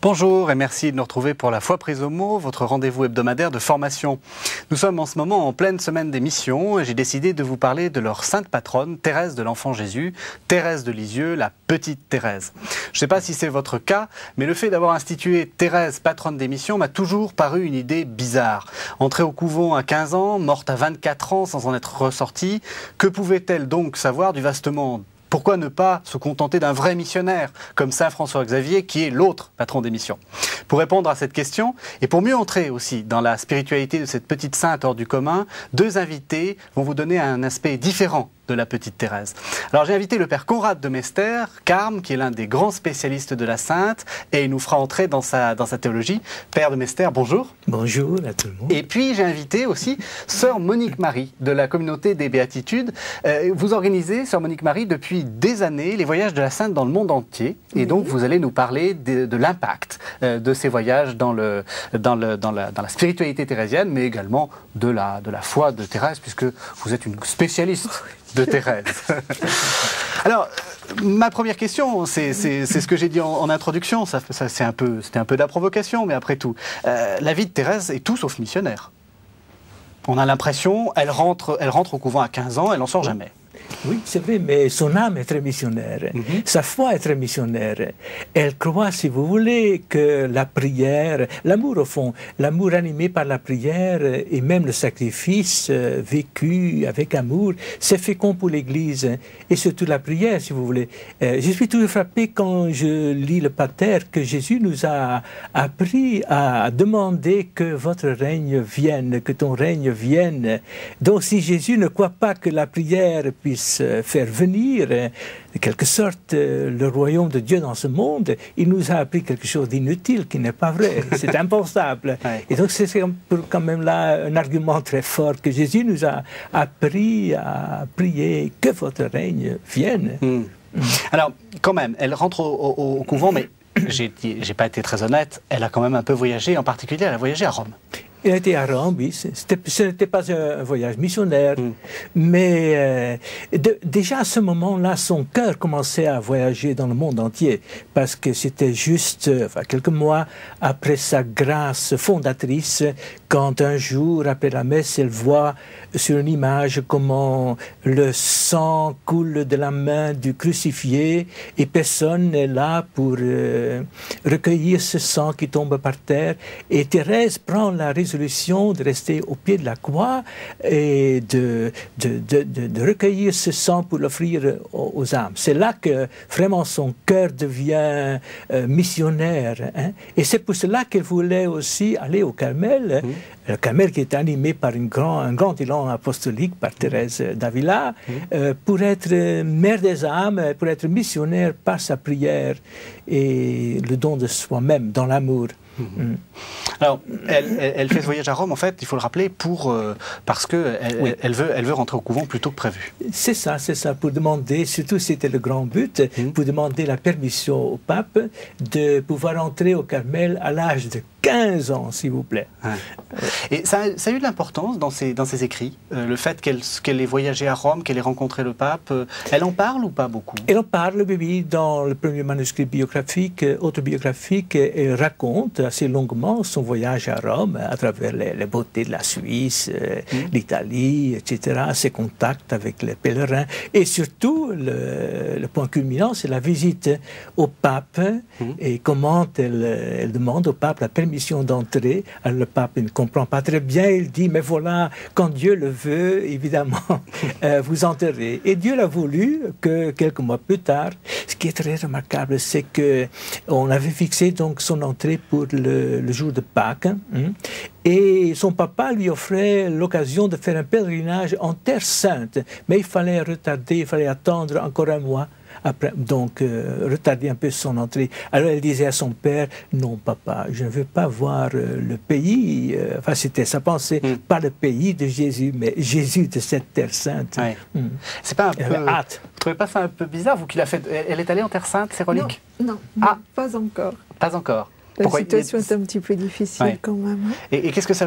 Bonjour et merci de nous retrouver pour la Foi prise au mot, votre rendez-vous hebdomadaire de formation. Nous sommes en ce moment en pleine semaine des missions et j'ai décidé de vous parler de leur sainte patronne, Thérèse de l'Enfant Jésus, Thérèse de Lisieux, la petite Thérèse. Je ne sais pas si c'est votre cas, mais le fait d'avoir institué Thérèse, patronne des missions, m'a toujours paru une idée bizarre. Entrée au couvent à 15 ans, morte à 24 ans sans en être ressortie, que pouvait-elle donc savoir du vaste monde ? Pourquoi ne pas se contenter d'un vrai missionnaire, comme saint François Xavier, qui est l'autre patron des missions? Pour répondre à cette question, et pour mieux entrer aussi dans la spiritualité de cette petite sainte hors du commun, deux invités vont vous donner un aspect différent de la petite Thérèse. Alors j'ai invité le père Conrad de Mester, carme, qui est l'un des grands spécialistes de la sainte, et il nous fera entrer dans sa théologie. Père de Mester, bonjour. Bonjour à tout le monde. Et puis j'ai invité aussi sœur Monique Marie, de la communauté des Béatitudes. Vous organisez, sœur Monique Marie, depuis des années, les voyages de la sainte dans le monde entier, et donc vous allez nous parler de l'impact de ces voyages dans la spiritualité thérésienne, mais également de la foi de Thérèse, puisque vous êtes une spécialiste de Thérèse. Alors, ma première question, c'est ce que j'ai dit en introduction, c'était un peu de la provocation, mais après tout, la vie de Thérèse est tout sauf missionnaire. On a l'impression, elle rentre au couvent à 15 ans, elle n'en sort jamais. Oui, c'est vrai, mais son âme est très missionnaire. Sa foi est très missionnaire. Elle croit, si vous voulez, que la prière, l'amour au fond, l'amour animé par la prière et même le sacrifice vécu avec amour, c'est fécond pour l'Église. Et surtout la prière, si vous voulez. Je suis toujours frappé quand je lis le Pater que Jésus nous a appris à demander que votre règne vienne, que ton règne vienne. Donc si Jésus ne croit pas que la prière puisse faire venir, de quelque sorte, le royaume de Dieu dans ce monde, il nous a appris quelque chose d'inutile, qui n'est pas vrai. C'est impensable. Ouais. Et donc c'est quand même là un argument très fort que Jésus nous a appris à prier que votre règne vienne. Alors, quand même, elle rentre au couvent, mais j'ai pas été très honnête, elle a quand même un peu voyagé, en particulier elle a voyagé à Rome. Il a été à Rome, oui. Ce n'était pas un voyage missionnaire, mais déjà à ce moment-là, son cœur commençait à voyager dans le monde entier, parce que c'était juste quelques mois après sa grâce fondatrice, quand un jour, après la messe, elle voit sur une image comment le sang coule de la main du crucifié, et personne n'est là pour recueillir ce sang qui tombe par terre. Et Thérèse prend la résolution de rester au pied de la croix et de recueillir ce sang pour l'offrir aux âmes. C'est là que vraiment son cœur devient missionnaire. Et c'est pour cela qu'elle voulait aussi aller au Carmel. Le Carmel qui est animé par un grand élan apostolique par Thérèse d'Avila, pour être mère des âmes, pour être missionnaire par sa prière et le don de soi-même dans l'amour. Alors, elle fait ce voyage à Rome, en fait, il faut le rappeler, parce qu'elle veut rentrer au couvent plus tôt que prévu. C'est ça, pour demander, surtout c'était le grand but, pour demander la permission au pape de pouvoir entrer au Carmel à l'âge de 15 ans, s'il vous plaît. Et ça a eu de l'importance dans ses écrits, le fait qu'elle ait voyagé à Rome, qu'elle ait rencontré le pape. Elle en parle ou pas beaucoup? Elle en parle, oui, dans le premier manuscrit biographique, autobiographique. Elle raconte assez longuement son voyage à Rome, à travers les beautés de la Suisse, l'Italie, etc., ses contacts avec les pèlerins. Et surtout, le point culminant, c'est la visite au pape et comment elle demande au pape la permission d'entrer. Alors le pape ne comprend pas très bien, il dit, mais voilà, quand Dieu le veut, évidemment, vous entrerez. Et Dieu l'a voulu que quelques mois plus tard. Ce qui est très remarquable, c'est qu'on avait fixé donc son entrée pour le jour de Pâques, et son papa lui offrait l'occasion de faire un pèlerinage en Terre Sainte, mais il fallait retarder, il fallait attendre encore un mois. Après, donc, retarder un peu son entrée. Alors elle disait à son père, non papa, je ne veux pas voir le pays, enfin c'était sa pensée, pas le pays de Jésus, mais Jésus de cette Terre Sainte. C'est pas un peu... Vous trouvez pas ça un peu bizarre, vous qui l'a fait? Elle est allée en Terre Sainte, c'est relique? Non, pas encore. Pas encore. La situation est un petit peu difficile quand même. Et qu'est-ce que ça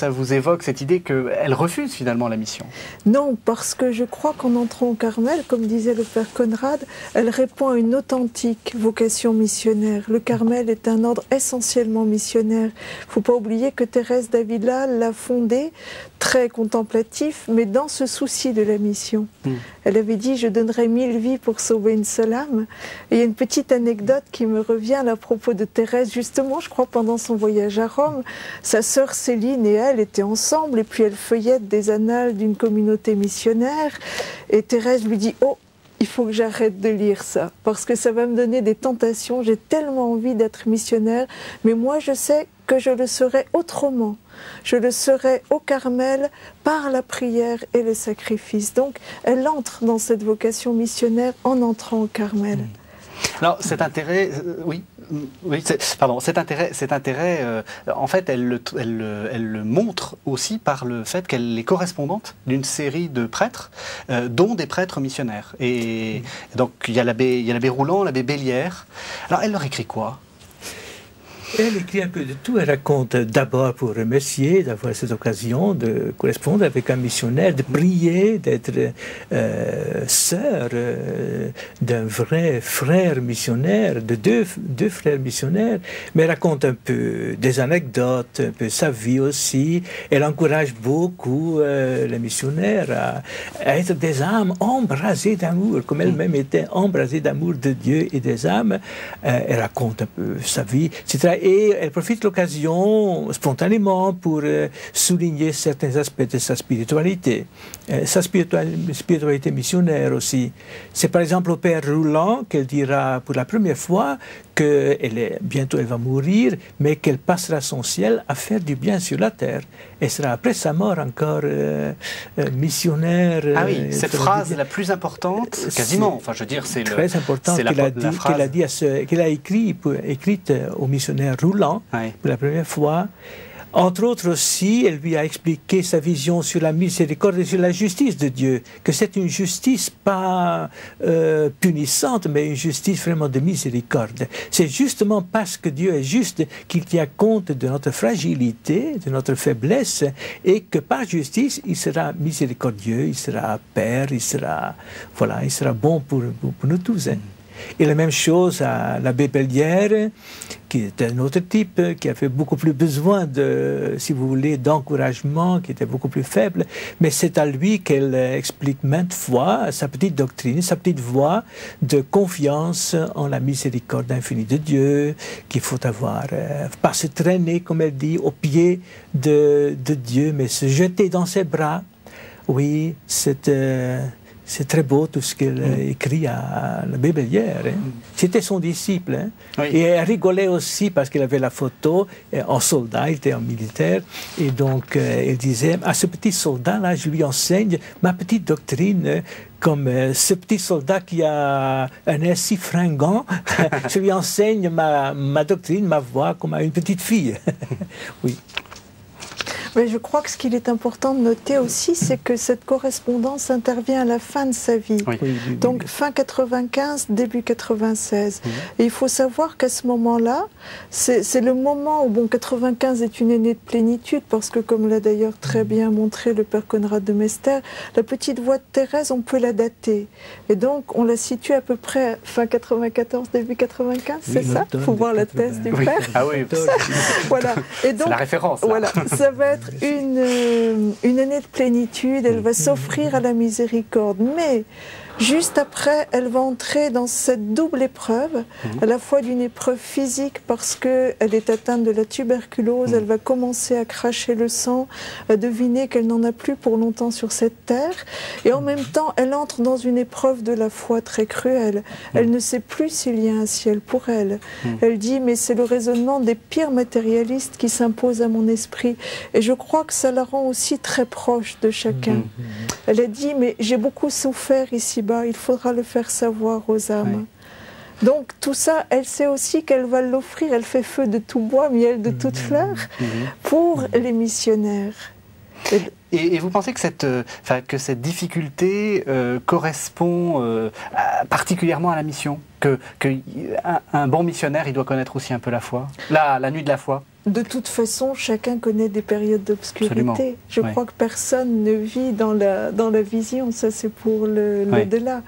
vous évoque, cette idée qu'elle refuse finalement la mission? Non, parce que je crois qu'en entrant au Carmel, comme disait le Père Conrad, elle répond à une authentique vocation missionnaire. Le Carmel est un ordre essentiellement missionnaire. Il ne faut pas oublier que Thérèse d'Avila l'a fondé très contemplatif, mais dans ce souci de la mission. Elle avait dit « Je donnerai 1000 vies pour sauver une seule âme ». Et il y a une petite anecdote qui me revient à propos de Thérèse, justement, je crois, pendant son voyage à Rome. Sa sœur Céline et elle étaient ensemble, et puis elle feuillette des annales d'une communauté missionnaire, et Thérèse lui dit « Oh, il faut que j'arrête de lire ça, parce que ça va me donner des tentations, j'ai tellement envie d'être missionnaire, mais moi je sais que je le serai autrement. Je le serai au Carmel par la prière et le sacrifice. » Donc elle entre dans cette vocation missionnaire en entrant au Carmel. Alors cet intérêt, cet intérêt, en fait, elle le montre aussi par le fait qu'elle est correspondante d'une série de prêtres, dont des prêtres missionnaires. Et donc il y a l'abbé Rouland, l'abbé Bellière. Alors elle leur écrit quoi? Elle écrit un peu de tout. Elle raconte d'abord pour remercier d'avoir cette occasion de correspondre avec un missionnaire, de prier, d'être sœur d'un vrai frère missionnaire, de deux frères missionnaires. Mais elle raconte un peu des anecdotes, un peu sa vie aussi. Elle encourage beaucoup les missionnaires à être des âmes embrasées d'amour, comme elle-même était embrasée d'amour de Dieu et des âmes. Elle raconte un peu sa vie, etc. Et elle profite de l'occasion spontanément pour souligner certains aspects de sa spiritualité. Sa spiritualité missionnaire aussi. C'est par exemple au Père Rouland qu'elle dira pour la première fois que bientôt elle va mourir, mais qu'elle passera son ciel à faire du bien sur la terre. Elle sera après sa mort encore missionnaire. Ah oui, cette phrase la plus importante, quasiment. Enfin, je veux dire, c'est très important qu'elle a écrite au missionnaire Rouland pour la première fois. Entre autres aussi, elle lui a expliqué sa vision sur la miséricorde et sur la justice de Dieu, que c'est une justice pas punissante, mais une justice vraiment de miséricorde. C'est justement parce que Dieu est juste qu'il tient compte de notre fragilité, de notre faiblesse, et que par justice, il sera miséricordieux, il sera Père, il sera bon pour nous tous. Et la même chose à l'abbé Bellière, qui est un autre type, qui a fait beaucoup plus besoin si vous voulez, d'encouragement, qui était beaucoup plus faible. Mais c'est à lui qu'elle explique maintes fois sa petite doctrine, sa petite voie de confiance en la miséricorde infinie de Dieu, qu'il faut avoir, pas se traîner, comme elle dit, aux pieds de Dieu, mais se jeter dans ses bras. Oui, c'est très beau tout ce qu'elle écrit à l'abbé Bellière. C'était son disciple. Oui. Et elle rigolait aussi parce qu'elle avait la photo en soldat, il était en militaire. Et donc elle disait, à ce petit soldat-là, je lui enseigne ma petite doctrine. Comme ce petit soldat qui a un air si fringant, je lui enseigne ma doctrine, ma voix, comme à une petite fille. Oui. Mais je crois que ce qu'il est important de noter aussi, c'est que cette correspondance intervient à la fin de sa vie. Oui. Donc fin 95, début 96. Et il faut savoir qu'à ce moment-là, c'est le moment où, 95 est une année de plénitude, parce que comme l'a d'ailleurs très bien montré le Père Conrad de Mester, la petite voix de Thérèse, on peut la dater. Et donc on la situe à peu près fin 94, début 95, c'est ça? Il faut voir la thèse du Père. Ah oui, voilà. Et donc, c'est la référence. Voilà, ça va être une année de plénitude, elle va s'offrir à la miséricorde, mais juste après, elle va entrer dans cette double épreuve, à la fois d'une épreuve physique parce qu'elle est atteinte de la tuberculose, elle va commencer à cracher le sang, à deviner qu'elle n'en a plus pour longtemps sur cette terre, et en même temps, elle entre dans une épreuve de la foi très cruelle. Elle ne sait plus s'il y a un ciel pour elle. Elle dit, mais c'est le raisonnement des pires matérialistes qui s'impose à mon esprit, et je crois que ça la rend aussi très proche de chacun. Elle a dit, mais j'ai beaucoup souffert ici-bas, il faudra le faire savoir aux âmes. Oui. Donc tout ça, elle sait aussi qu'elle va l'offrir, elle fait feu de tout bois, miel de toute fleur, pour les missionnaires. Et vous pensez que cette difficulté correspond particulièrement à la mission, qu'un bon missionnaire, il doit connaître aussi un peu la foi, la nuit de la foi? De toute façon, chacun connaît des périodes d'obscurité. Je crois que personne ne vit dans la vision, ça c'est pour l'au-delà.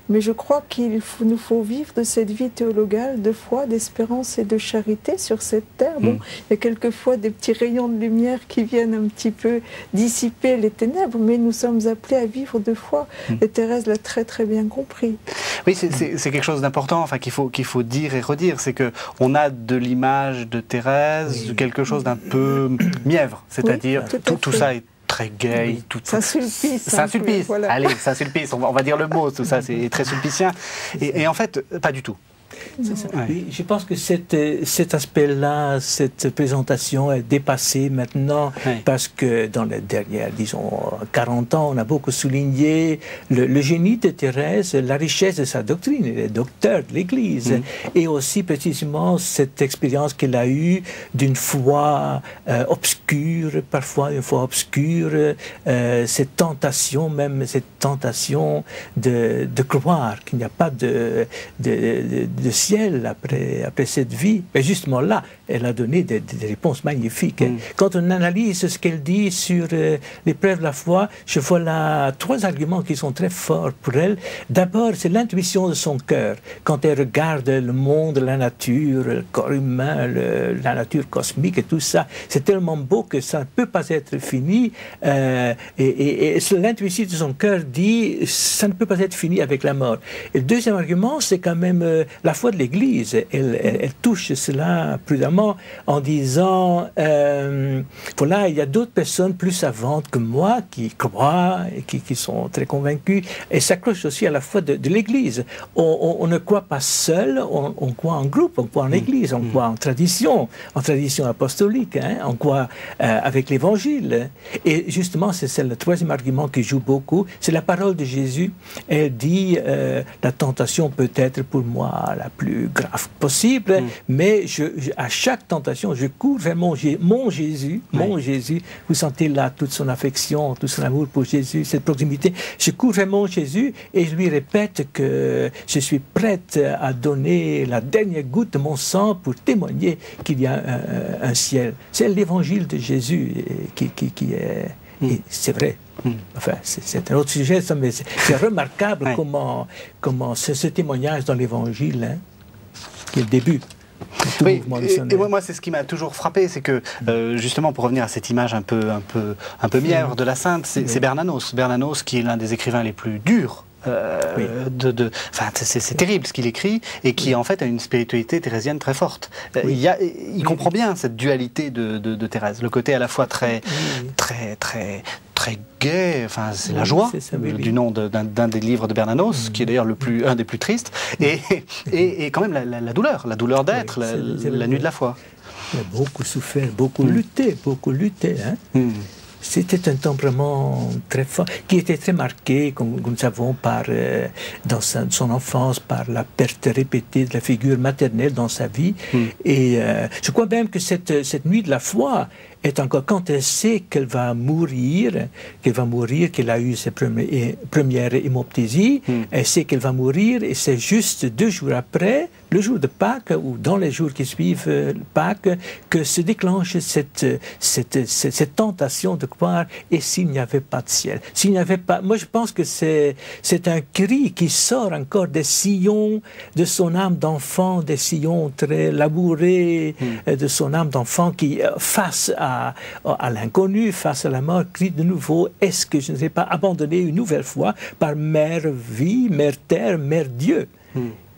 Mais je crois qu'il nous faut vivre de cette vie théologale, de foi, d'espérance et de charité sur cette terre. Bon, il y a quelquefois des petits rayons de lumière qui viennent un petit peu dissiper les ténèbres, mais nous sommes appelés à vivre de foi. Et Thérèse l'a très très bien compris. Oui, c'est quelque chose d'important, qu'il faut dire et redire, c'est qu'on a de l'image de Thérèse, quelque chose d'un peu mièvre, c'est-à-dire tout ça est très gai. Saint-Sulpice, voilà. Allez, Saint-Sulpice, on va dire le mot, tout ça c'est très sulpicien. Et en fait, pas du tout. Oui, je pense que cet aspect-là, cette présentation est dépassée maintenant parce que dans les dernières, disons, 40 ans, on a beaucoup souligné le génie de Thérèse, la richesse de sa doctrine, elle est docteur de l'Église, et aussi précisément cette expérience qu'elle a eue d'une foi obscure, parfois une foi obscure, cette tentation de croire qu'il n'y a pas de ciel après cette vie. Mais justement là, elle a donné des réponses magnifiques. Quand on analyse ce qu'elle dit sur l'épreuve de la foi, je vois là 3 arguments qui sont très forts pour elle. D'abord, c'est l'intuition de son cœur. Quand elle regarde le monde, la nature, le corps humain, la nature cosmique et tout ça, c'est tellement beau que ça ne peut pas être fini. Et l'intuition de son cœur dit, ça ne peut pas être fini avec la mort. Et le deuxième argument, c'est quand même la foi de l'Église. Elle touche cela prudemment en disant voilà, il y a d'autres personnes plus savantes que moi qui croient et qui sont très convaincues et s'accrochent aussi à la foi de l'Église. On ne croit pas seul, on croit en groupe, on croit en Église, on croit en tradition apostolique, on croit avec l'Évangile. Et justement, c'est le troisième argument qui joue beaucoup, c'est la parole de Jésus. Elle dit la tentation peut être pour moi la plus grave possible, mais à chaque tentation, je cours vers mon Jésus, vous sentez là toute son affection, tout son amour pour Jésus, cette proximité, je cours vers mon Jésus et je lui répète que je suis prête à donner la dernière goutte de mon sang pour témoigner qu'il y a un ciel. C'est l'évangile de Jésus qui est... Et c'est vrai. Enfin, c'est un autre sujet, ça, mais c'est remarquable comment ce témoignage dans l'Évangile, qui est le début. Oui, et moi c'est ce qui m'a toujours frappé, c'est que justement pour revenir à cette image un peu mièvre de la sainte, c'est Bernanos qui est l'un des écrivains les plus durs. C'est terrible ce qu'il écrit et qui en fait a une spiritualité thérésienne très forte. Il comprend bien cette dualité de Thérèse, le côté à la fois très gai, enfin c'est la joie du nom d'un des livres de Bernanos, qui est d'ailleurs un des plus tristes, et quand même la douleur d'être, la nuit de la foi. Il a beaucoup souffert, beaucoup lutté, hein. C'était un tempérament très fort, qui était très marqué, comme nous savons, dans son enfance, par la perte répétée de la figure maternelle dans sa vie. Et je crois même que cette nuit de la foi est encore, quand elle sait qu'elle va mourir, qu'elle a eu ses premières hémoptysies, elle sait qu'elle va mourir, et c'est juste 2 jours après, le jour de Pâques, ou dans les jours qui suivent Pâques, que se déclenche cette tentation de croire, et s'il n'y avait pas de ciel, s'il n'y avait pas... Moi je pense que c'est un cri qui sort encore des sillons de son âme d'enfant, des sillons très labourés de son âme d'enfant qui, face à l'inconnu, face à la mort, crie de nouveau, est-ce que je ne serai pas abandonné une nouvelle fois par Mère vie, Mère terre, Mère Dieu?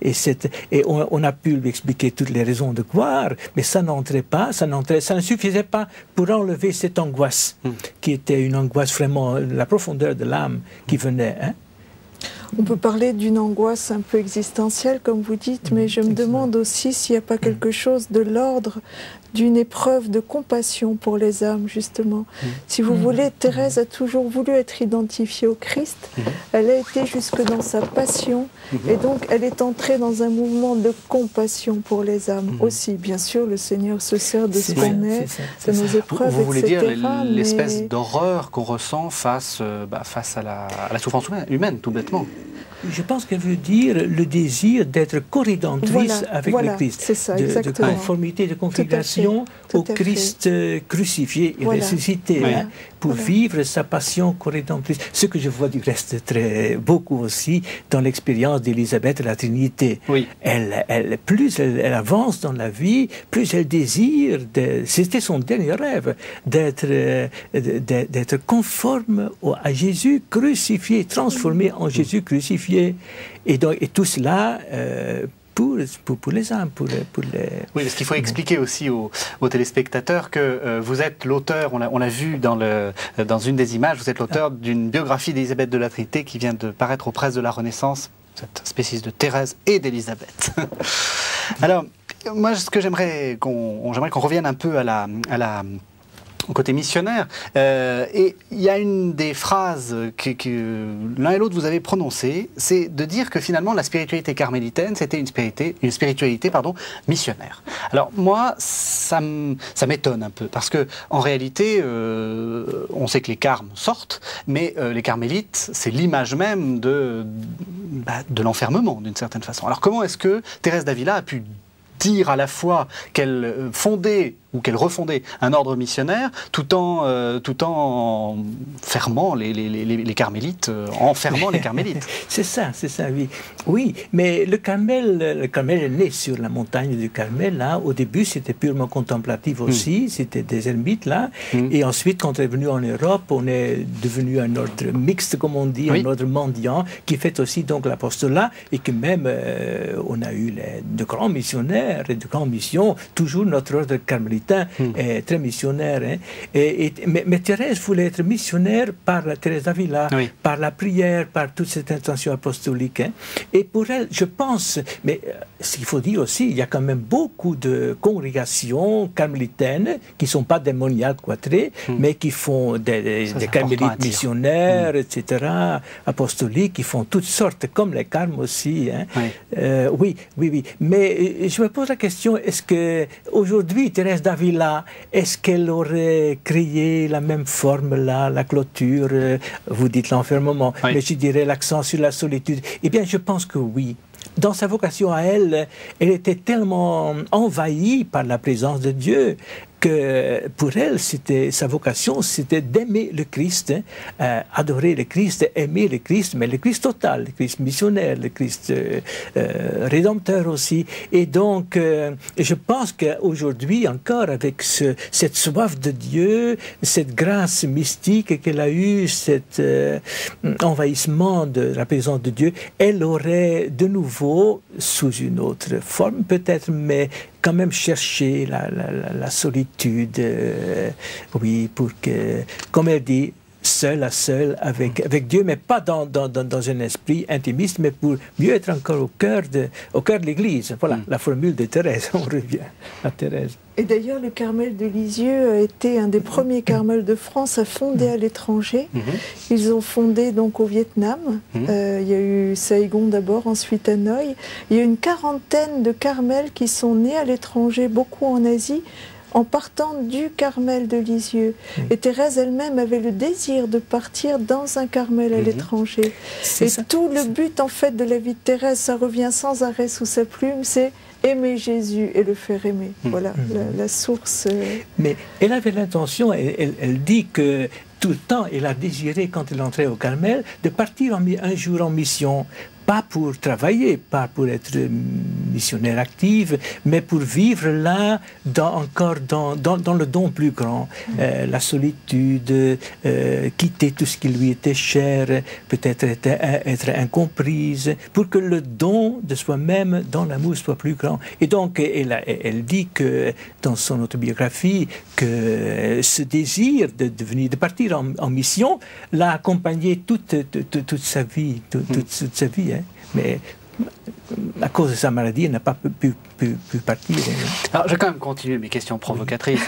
Et on a pu lui expliquer toutes les raisons de croire, mais ça ne suffisait pas pour enlever cette angoisse, qui était une angoisse vraiment, la profondeur de l'âme qui venait. On peut parler d'une angoisse un peu existentielle, comme vous dites, mais je me demande aussi s'il n'y a pas quelque chose de l'ordre d'une épreuve de compassion pour les âmes, justement. Si vous voulez, Thérèse a toujours voulu être identifiée au Christ. Elle a été jusque dans sa passion, et donc elle est entrée dans un mouvement de compassion pour les âmes aussi. Bien sûr, le Seigneur se sert de ce qu'on est, de nos épreuves, Vous voulez etc. dire l'espèce d'horreur qu'on ressent face à la souffrance humaine, tout bêtement. Je pense qu'elle veut dire le désir d'être corrédentrice avec le Christ, c'est ça, de conformité, de configuration au Christ crucifié et ressuscité, pour vivre sa passion corrédentrice. Ce que je vois du reste beaucoup aussi dans l'expérience d'Élisabeth de la Trinité. Oui. Plus elle avance dans la vie, plus elle désire, c'était son dernier rêve, d'être conforme à Jésus crucifié, transformé en Jésus crucifié. Et tout cela pour les âmes, pour les... Oui, parce qu'il faut expliquer aussi aux téléspectateurs que vous êtes l'auteur, on l'a vu dans une des images, vous êtes l'auteur d'une biographie d'Élisabeth de la Trinité qui vient de paraître aux presses de la Renaissance, cette spécifique de Thérèse et d'Élisabeth. Alors, moi, ce que j'aimerais qu'on revienne un peu au côté missionnaire. Et il y a une des phrases que l'un et l'autre vous avez prononcées, c'est de dire que finalement la spiritualité carmélitaine, c'était une spiritualité missionnaire. Alors moi, ça m'étonne un peu, parce que en réalité, on sait que les carmes sortent, mais les carmélites, c'est l'image même de l'enfermement, d'une certaine façon. Alors comment est-ce que Thérèse d'Avila a pu dire à la fois qu'elle fondait ou qu'elle refondait un ordre missionnaire tout en fermant les carmélites, enfermant les carmélites. C'est ça, oui. Oui, mais le Carmel est né sur la montagne du Carmel, là. Au début, c'était purement contemplatif aussi, c'était des ermites, là. Et ensuite, quand on est venu en Europe, on est devenu un ordre mixte, comme on dit, un ordre mendiant, qui fait aussi donc l'apostolat, et que même, on a eu de grands missionnaires et de grandes missions, toujours notre ordre carmélite est très missionnaire. Hein. Mais Thérèse voulait être missionnaire par Thérèse d'Avila, par la prière, par toute cette intention apostolique. Hein. Et pour elle, je pense, mais ce qu'il faut dire aussi, il y a quand même beaucoup de congrégations carmélitaines qui ne sont pas démoniaques cloîtrées, mais qui font des carmélites missionnaires, etc., apostoliques, qui font toutes sortes, comme les carmes aussi. Hein. Oui. Mais je me pose la question, est-ce qu'aujourd'hui, Thérèse d'Avila, est-ce qu'elle aurait créé la même forme-là, la clôture, vous dites l'enfermement, mais je dirais l'accent sur la solitude? Eh bien, je pense que oui. Dans sa vocation à elle, elle était tellement envahie par la présence de Dieu que pour elle, sa vocation, c'était d'aimer le Christ, adorer le Christ, aimer le Christ, mais le Christ total, le Christ missionnaire, le Christ rédempteur aussi. Et donc, je pense qu'aujourd'hui, encore, avec cette soif de Dieu, cette grâce mystique qu'elle a eue, cet envahissement de la présence de Dieu, elle aurait de nouveau, sous une autre forme peut-être, mais quand même chercher la solitude, oui, pour que, comme elle dit, seul à seul avec Dieu, mais pas dans un esprit intimiste, mais pour mieux être encore au cœur de l'Église. Voilà, la formule de Thérèse, on revient à Thérèse. Et d'ailleurs, le Carmel de Lisieux a été un des premiers carmels de France à fonder à l'étranger. Ils ont fondé donc au Vietnam. Il y a eu Saigon d'abord, ensuite Hanoï. Il y a eu une quarantaine de carmels qui sont nés à l'étranger, beaucoup en Asie, en partant du Carmel de Lisieux. Et Thérèse elle-même avait le désir de partir dans un Carmel à l'étranger. Et tout le but en fait de la vie de Thérèse, ça revient sans arrêt sous sa plume, c'est aimer Jésus et le faire aimer. Voilà, la source. Mais elle avait l'intention, elle dit que tout le temps, elle a désiré, quand elle entrait au Carmel, de partir un jour en mission. Pas pour travailler, pas pour être missionnaire active, mais pour vivre là, encore dans le don plus grand. La solitude, quitter tout ce qui lui était cher, peut-être être incomprise, pour que le don de soi-même dans l'amour soit plus grand. Et donc, elle dit que, dans son autobiographie, que ce désir de partir en mission l'a accompagné toute sa vie, toute sa vie. Hein. Mais à cause de sa maladie, elle n'a pas pu partir. Alors, je vais quand même continuer mes questions provocatrices.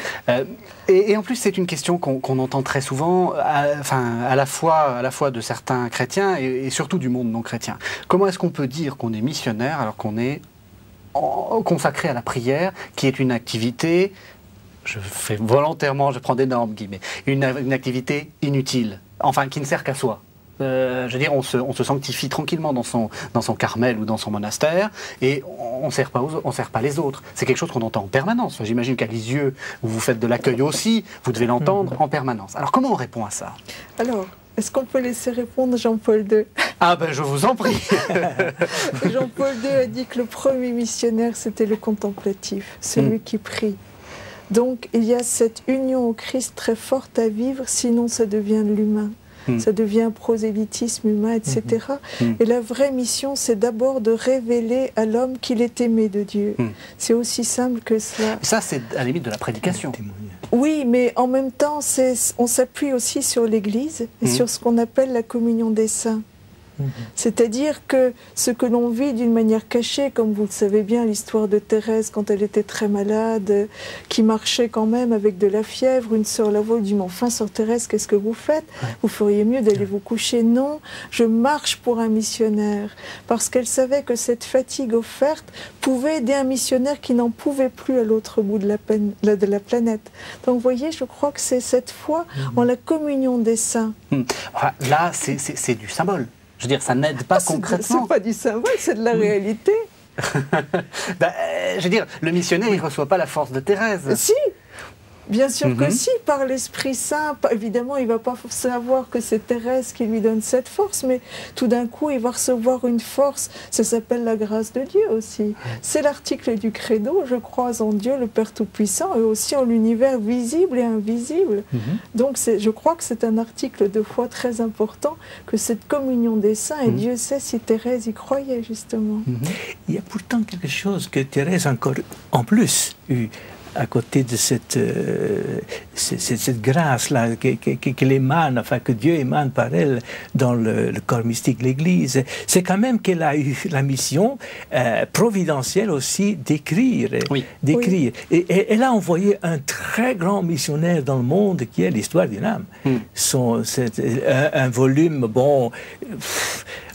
Et en plus, c'est une question qu'on entend très souvent, à la fois de certains chrétiens et surtout du monde non chrétien. Comment est-ce qu'on peut dire qu'on est missionnaire alors qu'on est consacré à la prière, qui est une activité, je fais volontairement, je prends d'énormes guillemets, une activité inutile, enfin qui ne sert qu'à soi. Je veux dire, on se sanctifie tranquillement dans son Carmel ou dans son monastère et on ne sert pas les autres. C'est quelque chose qu'on entend en permanence. Enfin, j'imagine qu'à Lisieux, où vous faites de l'accueil aussi, vous devez l'entendre en permanence. Alors comment on répond à ça? Alors, est-ce qu'on peut laisser répondre Jean-Paul II? Ah ben je vous en prie. Jean-Paul II a dit que le premier missionnaire, c'était le contemplatif, celui qui prie. Donc il y a cette union au Christ très forte à vivre, sinon ça devient de l'humain. Ça devient un prosélytisme humain, etc. Et la vraie mission, c'est d'abord de révéler à l'homme qu'il est aimé de Dieu. C'est aussi simple que cela. Ça, c'est à la limite de la prédication. Oui, mais en même temps, on s'appuie aussi sur l'Église et sur ce qu'on appelle la communion des saints. C'est-à-dire que ce que l'on vit d'une manière cachée, comme vous le savez bien, l'histoire de Thérèse quand elle était très malade, qui marchait quand même avec de la fièvre, une sœur la voit, dit « Mais enfin, sœur Thérèse, qu'est-ce que vous faites? Vous feriez mieux d'aller vous coucher. » Non, je marche pour un missionnaire, parce qu'elle savait que cette fatigue offerte pouvait aider un missionnaire qui n'en pouvait plus à l'autre bout de la planète. Donc vous voyez, je crois que c'est cette foi en la communion des saints. Là, c'est du symbole. Je veux dire, ça n'aide pas concrètement. C'est pas du symbole, c'est de la réalité. Je veux dire, le missionnaire, il ne reçoit pas la force de Thérèse. Si, bien sûr que si, par l'Esprit Saint. Évidemment, il ne va pas savoir que c'est Thérèse qui lui donne cette force, mais tout d'un coup, il va recevoir une force. Ça s'appelle la grâce de Dieu aussi. C'est l'article du Credo, je crois en Dieu, le Père Tout-Puissant, et aussi en l'univers visible et invisible. Donc, je crois que c'est un article de foi très important, que cette communion des saints, et Dieu sait si Thérèse y croyait, justement. Il y a pourtant quelque chose que Thérèse encore en plus eut à côté de cette grâce-là qu'elle émane, enfin que Dieu émane par elle dans le corps mystique de l'Église, c'est quand même qu'elle a eu la mission providentielle aussi d'écrire. Et elle a envoyé un très grand missionnaire dans le monde qui est l'histoire d'une âme. Un volume, bon...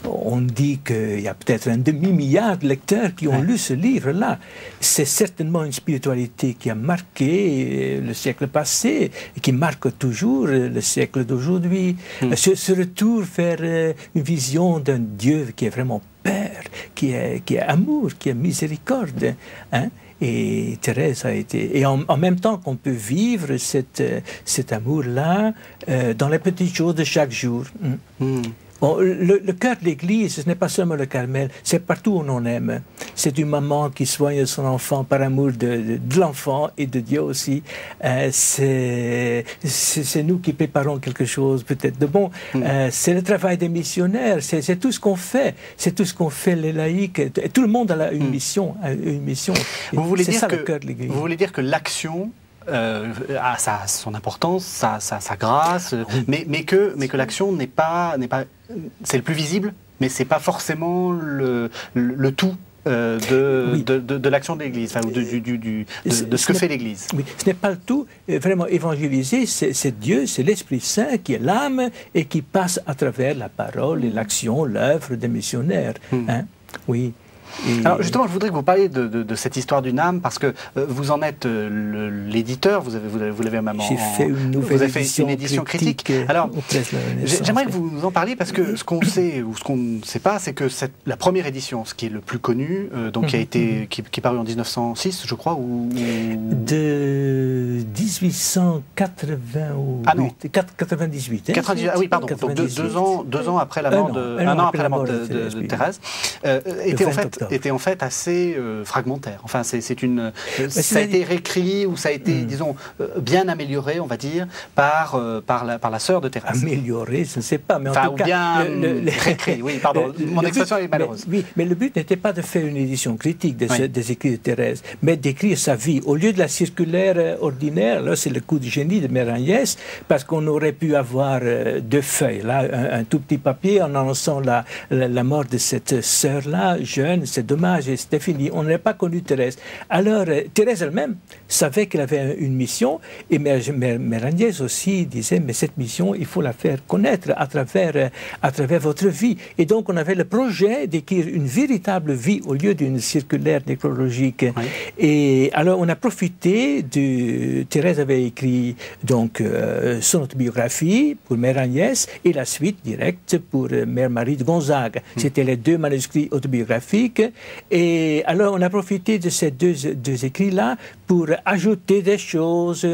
On dit qu'il y a peut-être un demi-milliard de lecteurs qui ont lu ce livre-là. C'est certainement une spiritualité qui a marqué le siècle passé et qui marque toujours le siècle d'aujourd'hui. Ce retour vers une vision d'un Dieu qui est vraiment Père, qui est amour, qui est miséricorde. Et Thérèse a été... Et en même temps qu'on peut vivre cet amour-là dans les petites choses de chaque jour. Bon, le cœur de l'Église, ce n'est pas seulement le Carmel, c'est partout où on aime. C'est une maman qui soigne son enfant par amour de l'enfant et de Dieu aussi. C'est nous qui préparons quelque chose peut-être de bon. C'est le travail des missionnaires, c'est tout ce qu'on fait. C'est tout ce qu'on fait les laïcs. Tout le monde a une mission. Vous voulez dire que l'action... a son importance, sa grâce, mais que l'action n'est pas c'est le plus visible, mais c'est pas forcément le tout de l'action de l'Église, enfin, de ce que fait l'Église. Oui, ce n'est pas le tout. Vraiment, évangéliser, c'est Dieu, c'est l'Esprit Saint qui est l'âme et qui passe à travers la parole et l'action, l'œuvre des missionnaires. Oui. Alors justement, je voudrais que vous parliez de cette histoire d'une âme, parce que vous en êtes l'éditeur, vous l'avez même J'ai fait une nouvelle édition critique. Alors, j'aimerais que vous nous en parliez, parce que ce qu'on sait ou ce qu'on ne sait pas, c'est que la première édition, ce qui est le plus connu, donc qui est paru en 1906, je crois, ou... De 1898. 98. Ah oui, pardon. 98. Donc deux ans après la mort de Thérèse, était en fait était en fait assez fragmentaire. Enfin, ça a été réécrit ou ça a été, disons, bien amélioré, on va dire, par la sœur de Thérèse. Amélioré, je ne sais pas, mais en tout cas... bien réécrit, oui, pardon, mon expression est malheureuse. Oui, mais le but n'était pas de faire une édition critique des écrits de Thérèse, mais d'écrire sa vie. Au lieu de la circulaire ordinaire, là, c'est le coup de génie de Mère Agnès, parce qu'on aurait pu avoir 2 feuilles, là, un tout petit papier en annonçant la mort de cette sœur-là, jeune, c'est dommage, et c'était fini. On n'avait pas connu Thérèse. Alors, Thérèse elle-même savait qu'elle avait une mission, et Mère Agnès aussi disait, mais cette mission, il faut la faire connaître à travers votre vie. Et donc, on avait le projet d'écrire une véritable vie au lieu d'une circulaire nécrologique. Oui. Et alors, on a profité Thérèse avait écrit donc son autobiographie pour Mère Agnès et la suite directe pour Mère Marie de Gonzague. C'était les 2 manuscrits autobiographiques. Et alors, on a profité de ces deux écrits-là pour ajouter des choses,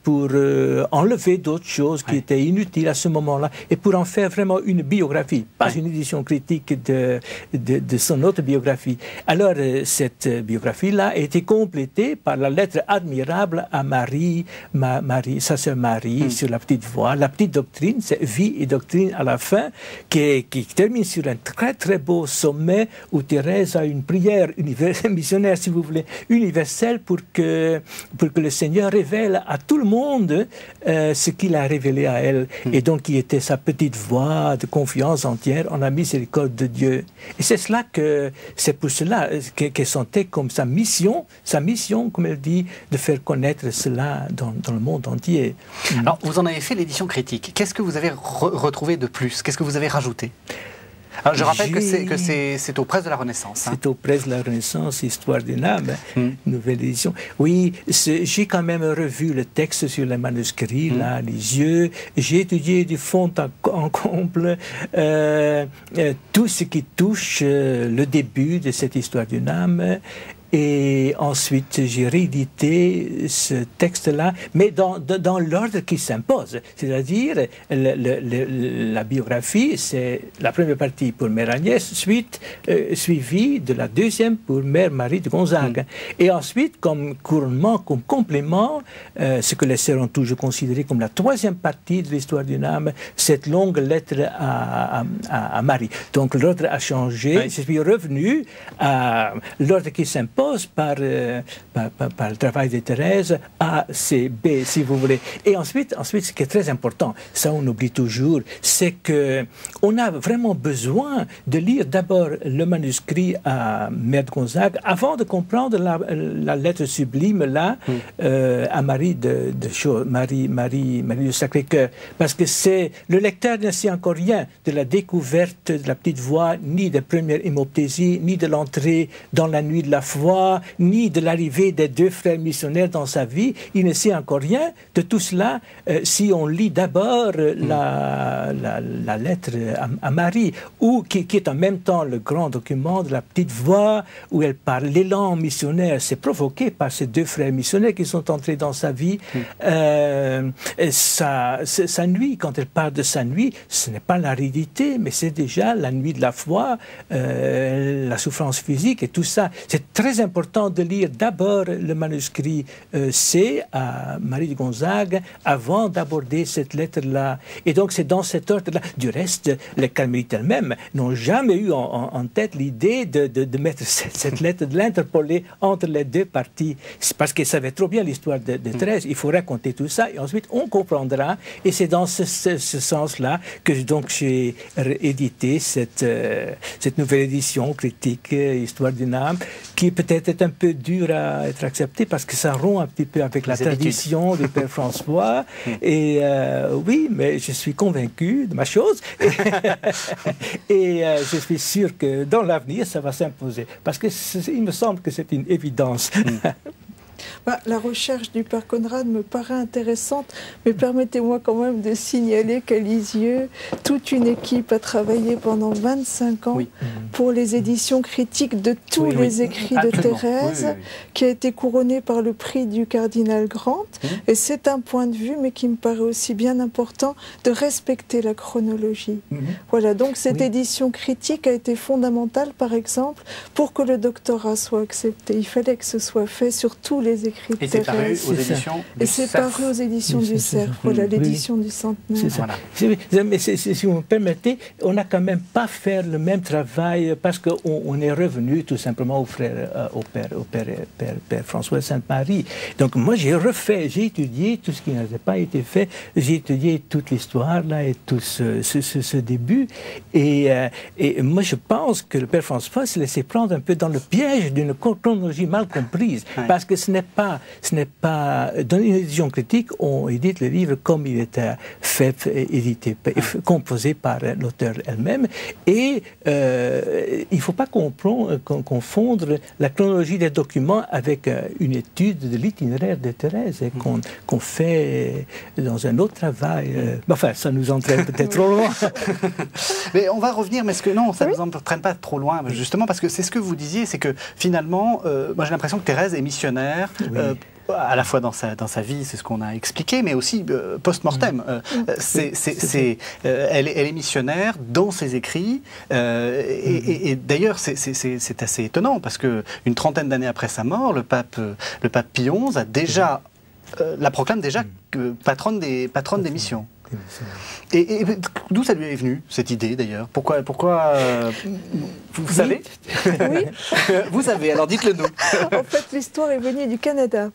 pour enlever d'autres choses qui étaient inutiles à ce moment-là, et pour en faire vraiment une biographie, pas une édition critique de son autobiographie. Alors, cette biographie-là a été complétée par la lettre admirable à Marie, sa sœur Marie, sur la petite voix. La petite doctrine, c'est vie et doctrine à la fin, qui termine sur un très très beau sommet où Thérèse a une prière missionnaire, si vous voulez, universelle, pour que le Seigneur révèle à tout le monde ce qu'il a révélé à elle. Et donc, qui était sa petite voix de confiance entière en la miséricorde de Dieu. Et c'est pour cela qu'elle sentait comme sa mission, comme elle dit, de faire connaître cela dans le monde entier. Alors, vous en avez fait l'édition critique. Qu'est-ce que vous avez retrouvé de plus? Qu'est-ce que vous avez rajouté? Alors, je rappelle que c'est aux Presses de la Renaissance. C'est aux Presses de la Renaissance, Histoire d'une âme, nouvelle édition. Oui, j'ai quand même revu le texte sur les manuscrits, là, les yeux. J'ai étudié du fond en comble tout ce qui touche le début de cette Histoire d'une âme. Et ensuite, j'ai réédité ce texte-là, mais dans l'ordre qui s'impose. C'est-à-dire, la biographie, c'est la première partie pour Mère Agnès, suivie de la deuxième pour Mère Marie de Gonzague. Et ensuite, comme couronnement, comme complément, ce que les sœurs ont toujours considéré comme la 3e partie de l'Histoire d'une âme, cette longue lettre à Marie. Donc, l'ordre a changé. Oui. Je suis revenu à l'ordre qui s'impose par le travail de Thérèse, A, C, B, si vous voulez. Et ensuite, ce qui est très important, ça on oublie toujours, c'est qu'on a vraiment besoin de lire d'abord le manuscrit à Mère de Gonzague avant de comprendre la lettre sublime là, à Marie Marie du Sacré-Cœur. Parce que le lecteur ne sait encore rien de la découverte de la petite voix, ni des premières hémoptésies, ni de l'entrée dans la nuit de la foi, ni de l'arrivée des 2 frères missionnaires dans sa vie. Il ne sait encore rien de tout cela si on lit d'abord la lettre à Marie, qui est en même temps le grand document de la petite voix, où elle parle. L'élan missionnaire, c'est provoqué par ces 2 frères missionnaires qui sont entrés dans sa vie. Sa nuit, quand elle parle de sa nuit, ce n'est pas l'aridité, mais c'est déjà la nuit de la foi, la souffrance physique et tout ça. C'est très important de lire d'abord le manuscrit C à Marie de Gonzague avant d'aborder cette lettre-là. Et donc c'est dans cet ordre-là. Du reste, les carmélites elles-mêmes n'ont jamais eu en tête l'idée de mettre cette lettre, de l'interpoler entre les 2 parties. C'est parce qu'elles savaient trop bien l'histoire de Thérèse. Il faut raconter tout ça et ensuite on comprendra. Et c'est dans ce sens-là que j'ai édité cette nouvelle édition critique, Histoire d'une âme, qui peut-être est un peu dur à être accepté parce que ça rompt un petit peu avec la tradition du Père François. Et oui, mais je suis convaincu de ma chose. Et je suis sûr que dans l'avenir, ça va s'imposer. Parce qu'il me semble que c'est une évidence. La recherche du Père Conrad me paraît intéressante, mais permettez-moi quand même de signaler qu'à Lisieux, toute une équipe a travaillé pendant 25 ans pour les éditions critiques de tous les écrits de Thérèse, qui a été couronné par le prix du cardinal Grant. Et c'est un point de vue, mais qui me paraît aussi bien important, de respecter la chronologie. Voilà, donc cette édition critique a été fondamentale, par exemple, pour que le doctorat soit accepté. Il fallait que ce soit fait sur tous les écrits de Thérèse. Et c'est paru aux éditions du Cerf. Voilà, l'édition du centenaire. Voilà. Mais si vous me permettez, on n'a quand même pas fait le même travail parce qu'on est revenu tout simplement au Père François Sainte-Marie. Donc moi j'ai étudié tout ce qui n'avait pas été fait, j'ai étudié toute l'histoire là et tout ce début. Et moi je pense que le Père François s'est laissé prendre un peu dans le piège d'une chronologie mal comprise, parce que ce n'est pas dans une édition critique, on édite le livre comme il était fait, édité, composé par l'auteur elle-même, et il ne faut pas confondre la chronologie des documents avec une étude de l'itinéraire de Thérèse qu'on fait dans un autre travail. Enfin, ça nous entraîne peut-être trop loin. Mais on va revenir, mais non, ça ne nous entraîne pas trop loin, justement parce que c'est ce que vous disiez, c'est que finalement, moi j'ai l'impression que Thérèse est missionnaire, à la fois dans sa vie, c'est ce qu'on a expliqué, mais aussi post-mortem. Elle est missionnaire dans ses écrits, et d'ailleurs c'est assez étonnant, parce qu'une trentaine d'années après sa mort, le pape Pie XI a déjà, la proclame déjà patronne des missions. Et d'où ça lui est venu, cette idée d'ailleurs? Pourquoi vous savez? Oui. Vous savez, alors dites-le nous. En fait, l'histoire est venue du Canada.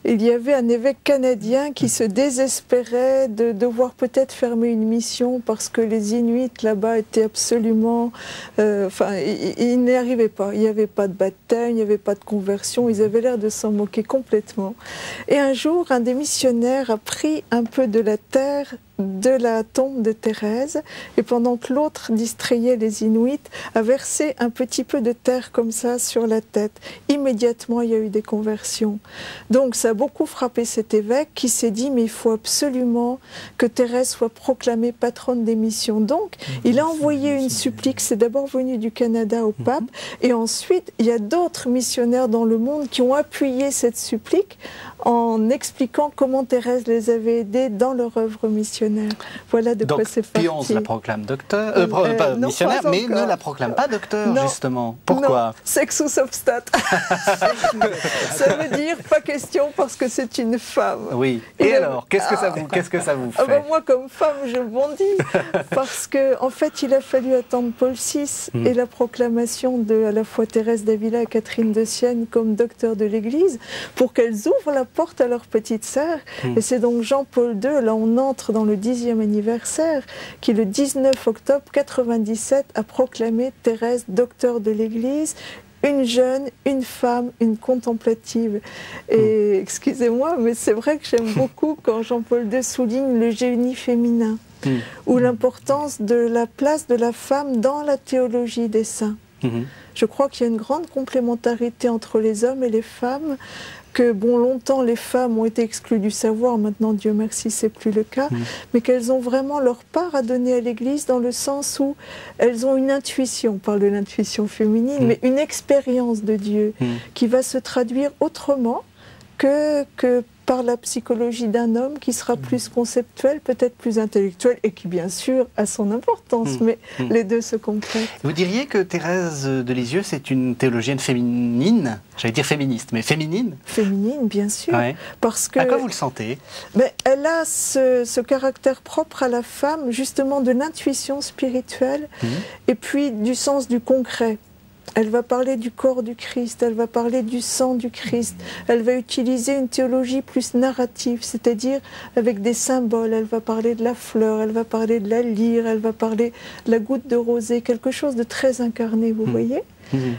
Il y avait un évêque canadien qui se désespérait de devoir peut-être fermer une mission parce que les Inuits là-bas étaient absolument... ils n'y arrivaient pas. Il n'y avait pas de baptême, il n'y avait pas de conversion. Ils avaient l'air de s'en moquer complètement. Et un jour, un des missionnaires a pris un peu de la terre de la tombe de Thérèse, et pendant que l'autre distrayait les Inuits, a versé un petit peu de terre comme ça sur la tête. Immédiatement, il y a eu des conversions. Donc ça a beaucoup frappé cet évêque qui s'est dit, mais il faut absolument que Thérèse soit proclamée patronne des missions. Donc il a envoyé une supplique, c'est d'abord venu du Canada au pape, et ensuite il y a d'autres missionnaires dans le monde qui ont appuyé cette supplique en expliquant comment Thérèse les avait aidés dans leur œuvre missionnaire. Voilà de quoi c'est parti. Donc Pie XI la proclame missionnaire, mais ne la proclame pas docteur, justement. Pourquoi? Non, sexus obstat. Ça veut dire pas question parce que c'est une femme. Oui. Et alors, qu'est-ce que ça vous fait? Moi, comme femme, je bondis parce que en fait, il a fallu attendre Paul VI et la proclamation de à la fois Thérèse d'Avila et Catherine de Sienne comme docteur de l'Église pour qu'elles ouvrent la porte à leur petite sœur. Et c'est donc Jean-Paul II, là on entre dans le 10e anniversaire, qui le 19 octobre 97 a proclamé Thérèse docteur de l'Église, une jeune, une femme, une contemplative. Et excusez-moi, mais c'est vrai que j'aime beaucoup quand Jean-Paul II souligne le génie féminin, ou l'importance de la place de la femme dans la théologie des saints. Je crois qu'il y a une grande complémentarité entre les hommes et les femmes, que longtemps les femmes ont été exclues du savoir, maintenant Dieu merci c'est plus le cas, mais qu'elles ont vraiment leur part à donner à l'Église dans le sens où elles ont une intuition, on parle de l'intuition féminine, mais une expérience de Dieu qui va se traduire autrement que par la psychologie d'un homme qui sera plus conceptuel, peut-être plus intellectuel, et qui bien sûr a son importance, mais les deux se complètent. Vous diriez que Thérèse de Lisieux, c'est une théologienne féminine? J'allais dire féministe, mais féminine? Féminine, bien sûr. Ouais. Parce que, à quoi vous le sentez? Elle a ce caractère propre à la femme, justement de l'intuition spirituelle, et puis du sens du concret. Elle va parler du corps du Christ, elle va parler du sang du Christ, elle va utiliser une théologie plus narrative, c'est-à-dire avec des symboles, elle va parler de la fleur, elle va parler de la lyre, elle va parler de la goutte de rosée, quelque chose de très incarné, vous voyez ?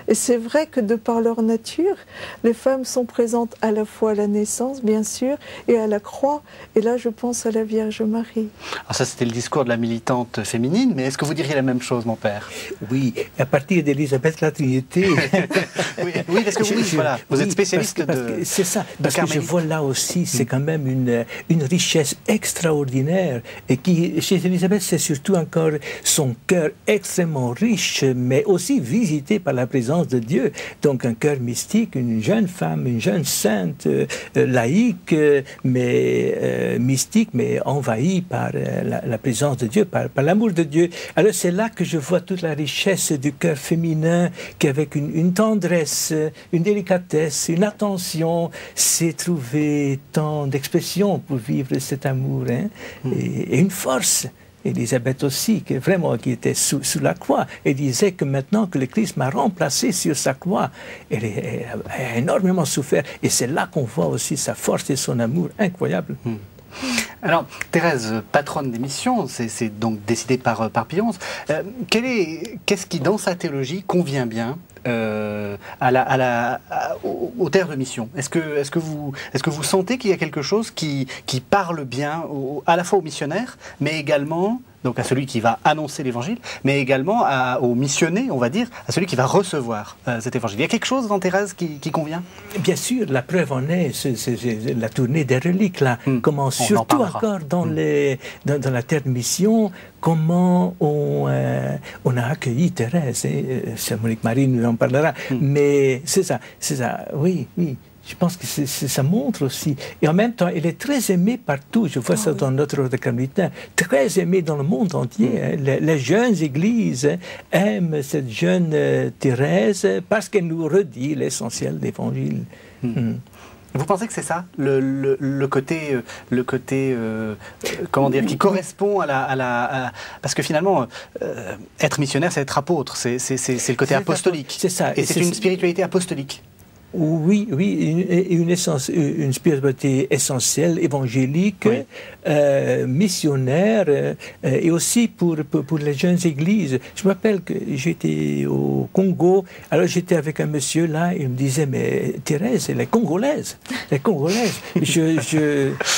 Et c'est vrai que de par leur nature, les femmes sont présentes à la fois à la naissance, bien sûr, et à la croix. Et là, je pense à la Vierge Marie. Alors ça, c'était le discours de la militante féminine, mais est-ce que vous diriez la même chose, mon père? Oui, à partir d'Élisabeth la Trinité. Oui, parce que voilà, vous êtes spécialiste de... C'est ça, parce que je vois là aussi, c'est quand même une richesse extraordinaire, et qui, chez Élisabeth, c'est surtout encore son cœur extrêmement riche, mais aussi visité par la présence de Dieu. Donc un cœur mystique, une jeune femme, une jeune sainte, laïque, mais mystique, mais envahie par la présence de Dieu, par l'amour de Dieu. Alors c'est là que je vois toute la richesse du cœur féminin, qui avec une tendresse, une délicatesse, une attention, s'est trouvé tant d'expressions pour vivre cet amour, hein, et une force. Élisabeth aussi, qui était sous la croix, et disait que maintenant que le Christ m'a remplacé sur sa croix, elle a énormément souffert. Et c'est là qu'on voit aussi sa force et son amour incroyable. Alors, Thérèse, patronne des missions, c'est donc décidé par Pie XI. Qu'est-ce qui, dans sa théologie, convient bien aux terres de mission? Est-ce que vous sentez qu'il y a quelque chose qui parle bien à la fois aux missionnaires, mais également donc à celui qui va annoncer l'évangile, mais également aux missionnés, on va dire, à celui qui va recevoir cet évangile? Il y a quelque chose dans Thérèse qui convient? Bien sûr, la preuve en est, c'est la tournée des reliques, là, comment surtout encore dans la terre de mission, comment on a accueilli Thérèse. Sœur Monique Marie nous en parlera, mais c'est ça, oui. Je pense que ça montre aussi. Et en même temps, elle est très aimée partout. Je vois ça dans notre ordre carmélitain. Très aimée dans le monde entier. Les jeunes églises aiment cette jeune Thérèse parce qu'elle nous redit l'essentiel de l'Évangile. Vous pensez que c'est ça, le côté comment dire, qui correspond parce que finalement, être missionnaire, c'est être apôtre, c'est le côté apostolique. C'est ça. Et c'est une spiritualité apostolique. Oui, une spiritualité essentielle, évangélique, missionnaire, et aussi pour les jeunes églises. Je me rappelle que j'étais au Congo, alors j'étais avec un monsieur là, il me disait, mais Thérèse, elle est congolaise.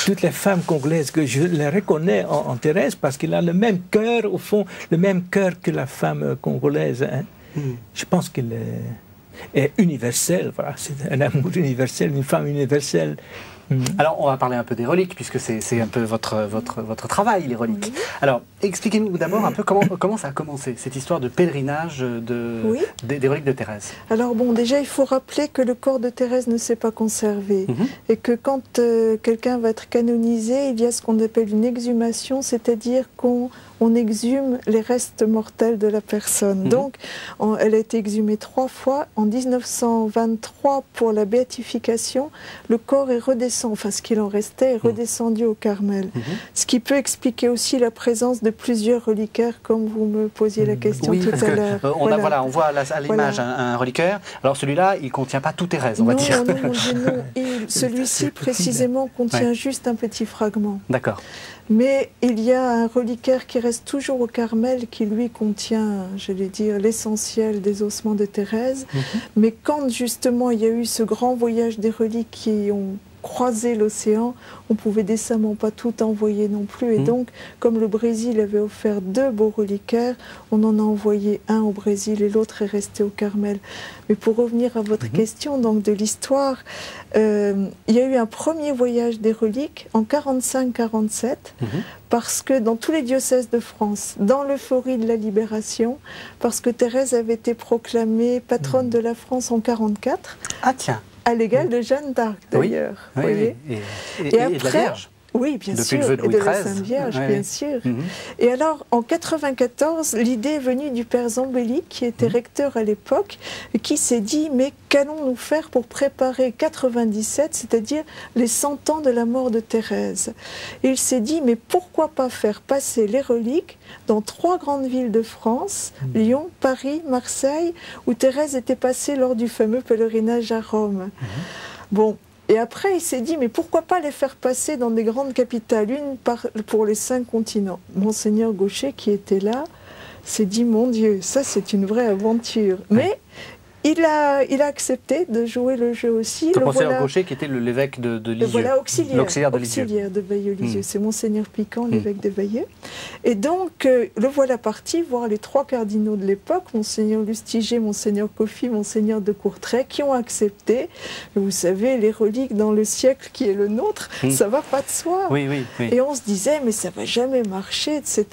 Toutes les femmes congolaises, que je les reconnais en Thérèse, parce qu'elle a le même cœur, au fond, le même cœur que la femme congolaise. Hein. Je pense qu'elle est universelle, voilà, c'est un amour universel, une femme universelle. Alors, on va parler un peu des reliques, puisque c'est un peu votre travail, les reliques. Alors, expliquez-nous d'abord un peu comment ça a commencé, cette histoire de pèlerinage des reliques de Thérèse. Alors bon, déjà, il faut rappeler que le corps de Thérèse ne s'est pas conservé, et que quand quelqu'un va être canonisé, il y a ce qu'on appelle une exhumation, c'est-à-dire qu'on exhume les restes mortels de la personne. Donc, elle a été exhumée 3 fois. En 1923, pour la béatification, le corps est redescendu, enfin ce qu'il en restait, est redescendu au Carmel. Ce qui peut expliquer aussi la présence de plusieurs reliquaires, comme vous me posiez la question tout à l'heure. On voit à l'image un reliquaire. Alors celui-là, il ne contient pas tout Thérèse, on va dire. Non, celui-ci précisément contient juste un petit fragment. D'accord. Mais il y a un reliquaire qui reste toujours au Carmel, qui lui contient, j'allais dire, l'essentiel des ossements de Thérèse. Mais quand justement il y a eu ce grand voyage des reliques qui ont croisé l'océan, on ne pouvait décemment pas tout envoyer non plus. Et donc, comme le Brésil avait offert 2 beaux reliquaires, on en a envoyé un au Brésil et l'autre est resté au Carmel. Mais pour revenir à votre question donc, de l'histoire, il y a eu un premier voyage des reliques en 45-47, parce que dans tous les diocèses de France, dans l'euphorie de la libération, parce que Thérèse avait été proclamée patronne de la France en 44. Ah tiens, à l'égal de Jeanne d'Arc, d'ailleurs. Et après, de la Vierge. Oui, bien Depuis sûr, le vœu de et Louis de la XIII. Sainte Vierge, bien sûr. Et alors, en 94, l'idée est venue du père Zambelli, qui était recteur à l'époque, qui s'est dit, mais qu'allons-nous faire pour préparer 97, c'est-à-dire les 100 ans de la mort de Thérèse? Et il s'est dit, mais pourquoi pas faire passer les reliques dans 3 grandes villes de France, Lyon, Paris, Marseille, où Thérèse était passée lors du fameux pèlerinage à Rome. Bon. Et après, il s'est dit, mais pourquoi pas les faire passer dans des grandes capitales, une pour les 5 continents. Monseigneur Gaucher, qui était là, s'est dit, mon Dieu, ça c'est une vraie aventure. Mais il a accepté de jouer le jeu aussi. Le professeur Gaucher, qui était l'évêque de Lisieux. Voilà, auxiliaire de Lisieux. Auxiliaire de Bayeux-Lisieux. C'est Monseigneur Piquant, l'évêque de Bayeux. Et donc, le voilà parti voir les 3 cardinaux de l'époque, Monseigneur Lustiger, Monseigneur Coffey, Monseigneur de Courtrai, qui ont accepté. Vous savez, les reliques dans le siècle qui est le nôtre, ça va pas de soi. Oui. Et on se disait, mais ça va jamais marcher, etc.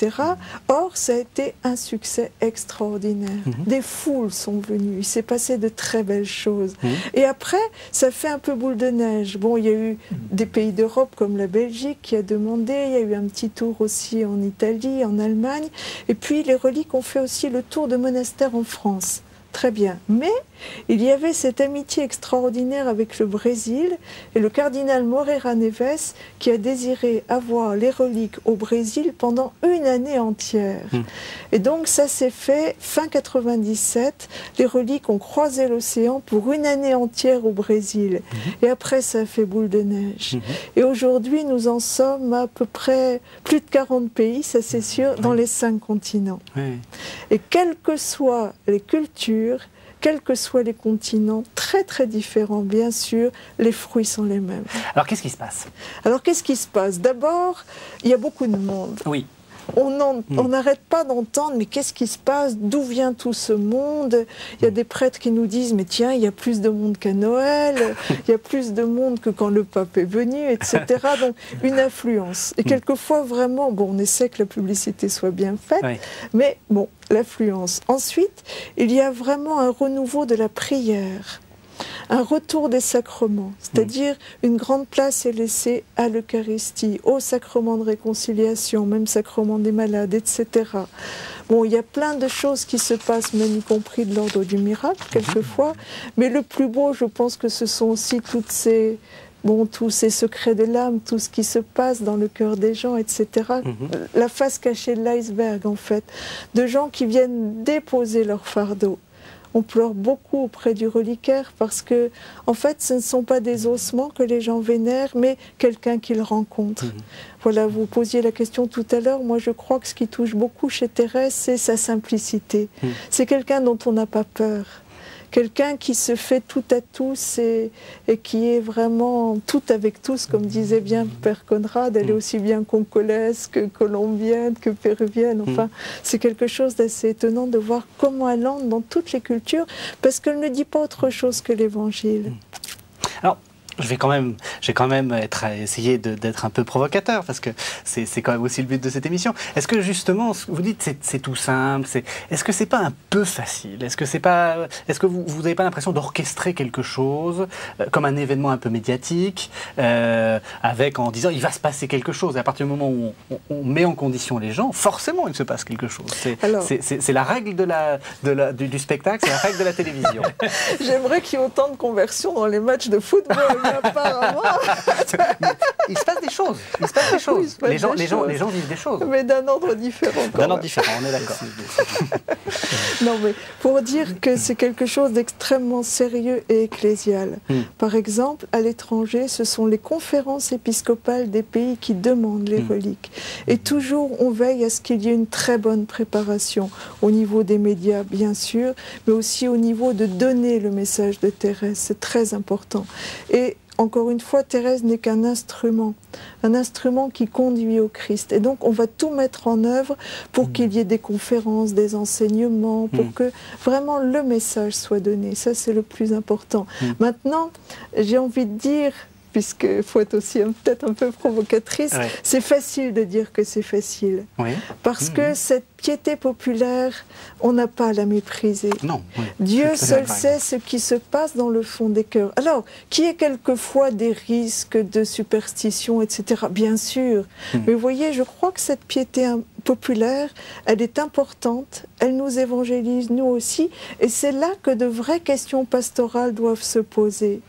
Or, ça a été un succès extraordinaire. Des foules sont venues. Il s'est passé de très belles choses. Et après, ça fait un peu boule de neige. Bon, il y a eu des pays d'Europe comme la Belgique qui a demandé. Il y a eu un petit tour aussi en Italie, en Allemagne. Et puis, les reliques ont fait aussi le tour de monastères en France. Très bien. Mais il y avait cette amitié extraordinaire avec le Brésil et le cardinal Moreira Neves qui a désiré avoir les reliques au Brésil pendant une année entière. Et donc ça s'est fait fin 97. Les reliques ont croisé l'océan pour une année entière au Brésil. Et après ça a fait boule de neige. Et aujourd'hui nous en sommes à peu près plus de 40 pays, ça c'est sûr, dans les 5 continents. Et quelles que soient les cultures, quels que soient les continents, très très différents, bien sûr, les fruits sont les mêmes. Alors qu'est-ce qui se passe? Alors qu'est-ce qui se passe? D'abord, il y a beaucoup de monde. Oui. On n'arrête pas d'entendre, mais qu'est-ce qui se passe? D'où vient tout ce monde? Il y a des prêtres qui nous disent, mais tiens, il y a plus de monde qu'à Noël, il y a plus de monde que quand le pape est venu, etc. Donc, une influence. Et quelquefois, vraiment, bon, on essaie que la publicité soit bien faite, mais bon, l'affluence. Ensuite, il y a vraiment un renouveau de la prière. Un retour des sacrements, c'est-à-dire une grande place est laissée à l'Eucharistie, au sacrement de réconciliation, même sacrement des malades, etc. Bon, il y a plein de choses qui se passent, même y compris de l'ordre du miracle, quelquefois, mais le plus beau, je pense que ce sont aussi tous ces secrets de l'âme, tout ce qui se passe dans le cœur des gens, etc. La face cachée de l'iceberg, en fait, de gens qui viennent déposer leur fardeau. On pleure beaucoup auprès du reliquaire parce que, en fait, ce ne sont pas des ossements que les gens vénèrent, mais quelqu'un qu'ils rencontrent. Voilà, vous posiez la question tout à l'heure. Moi, je crois que ce qui touche beaucoup chez Thérèse, c'est sa simplicité. C'est quelqu'un dont on n'a pas peur. Quelqu'un qui se fait tout à tous et qui est vraiment tout avec tous, comme disait bien Père Conrad. Elle est aussi bien congolaise que colombienne, que péruvienne. Enfin, c'est quelque chose d'assez étonnant de voir comment elle entre dans toutes les cultures, parce qu'elle ne dit pas autre chose que l'Évangile. Alors, je vais quand même essayer d'être un peu provocateur, parce que c'est quand même aussi le but de cette émission. Est-ce que justement, vous dites c'est tout simple, est-ce que c'est pas un peu facile? Est-ce que vous n'avez pas l'impression d'orchestrer quelque chose comme un événement un peu médiatique, en disant il va se passer quelque chose, et à partir du moment où on met en condition les gens, forcément il se passe quelque chose. C'est la règle du spectacle, c'est la règle de la télévision. J'aimerais qu'il y ait autant de conversions dans les matchs de football. Apparemment. Il se passe des choses. Oui, les gens vivent des choses. Mais d'un ordre différent. D'un ordre différent, on est d'accord. Non, mais pour dire que c'est quelque chose d'extrêmement sérieux et ecclésial. Par exemple, à l'étranger, ce sont les conférences épiscopales des pays qui demandent les reliques. Et toujours, on veille à ce qu'il y ait une très bonne préparation au niveau des médias, bien sûr, mais aussi au niveau de donner le message de Thérèse. C'est très important. Et encore une fois, Thérèse n'est qu'un instrument qui conduit au Christ. Et donc, on va tout mettre en œuvre pour qu'il y ait des conférences, des enseignements, pour que vraiment le message soit donné. Ça, c'est le plus important. Maintenant, j'ai envie de dire, puisqu'il faut être aussi peut-être un peu provocatrice, c'est facile de dire que c'est facile. Parce que cette piété populaire, on n'a pas à la mépriser. Non, Dieu seul sait ce qui se passe dans le fond des cœurs. Alors, qu'il y ait quelquefois des risques de superstition, etc., bien sûr. Mais vous voyez, je crois que cette piété populaire, elle est importante, elle nous évangélise, nous aussi, et c'est là que de vraies questions pastorales doivent se poser.